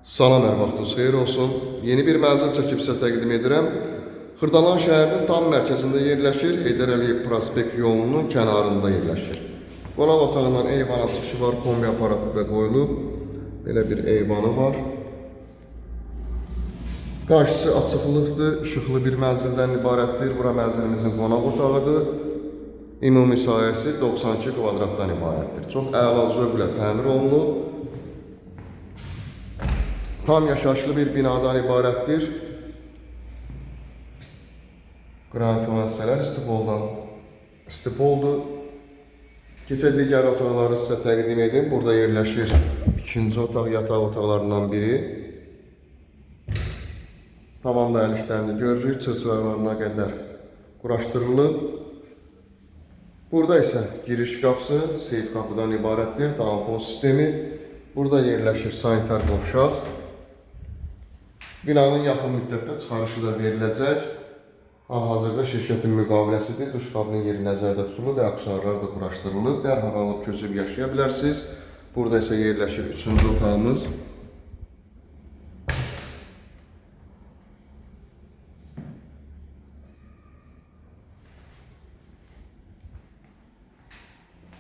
Salam, hər vaxtınız xeyir olsun. Yeni bir mənzil çəkib sizə təqdim edirəm. Xırdalan şəhərinin tam mərkəzində yerləşir, Heydər Əliyev prospekt yolunun kənarında yerləşir. Qonaq otağından eyvana çıxışı var, kombi aparatı da qoyulub. Belə bir eyvanı var. Qarşısı açıqlıqdır, işıqlı bir mənzildən ibarətdir. Bura mənzilimizin qonaq otağıdır. Ümumi sahəsi 92 kvadratdan ibarətdir. Çox əla zövqlə təmir olunub. Tam yaşayışlı bir binadan ibarətdir. Qranit olan hissələr istipoldur. Keçək digər otaqları sizə təqdim edim. Burada yerləşir ikinci otaq, yataq otaqlarından biri. Tavanda əlişlərini görürük, çırçılarlarına qədər quraşdırılıb. Burada isə giriş qapısı, seyf qapıdan ibarətdir, damfon sistemi. Burada yerləşir sanitar qovşaq. Binanın yaxın müddətdə çıxarışı da veriləcək. Hal-hazırda şirkətin müqaviləsidir. Duş qabının yeri nəzərdə tutulub və aksesuarlar da quraşdırılıb. Dərhal alıb köçüb yaşaya bilərsiniz. Burada isə yerləşir üçüncü otağımız.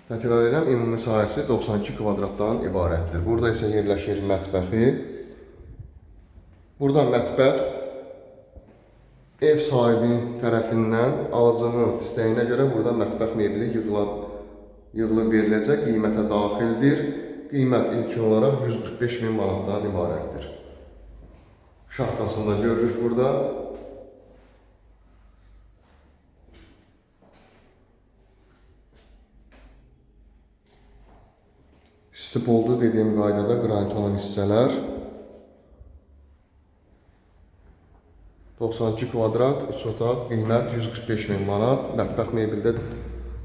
Təkrar edirəm, ümumi sahəsi 92 kvadratdan ibarətdir. Burada isə yerləşir mətbəxi. Burada mətbəx ev sahibi tərəfindən alıcının istəyinə görə burada mətbəx mebeli yığılıb veriləcək, qiymətə daxildir. Qiymət ilkin olaraq 145 min manatdan ibarətdir. Şaxtasında görürük burada. İstipoldu dediyim qaydada qranit olan hissələr. 92 kvadrat, 3 otaq, qiymət 145 min manat. Mətbəx mebeldə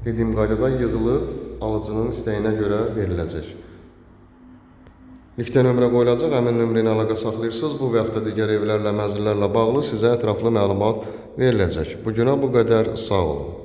dediyim qaydada yığılıb, alıcının istəyinə görə veriləcək. Linkdə nömrə qoyulacaq, həmin nömrə ilə əlaqə saxlayırsınız. Bu və yaxud da digər evlərlə, mənzillərlə bağlı sizə ətraflı məlumat veriləcək. Bugünə bu qədər, sağ olun.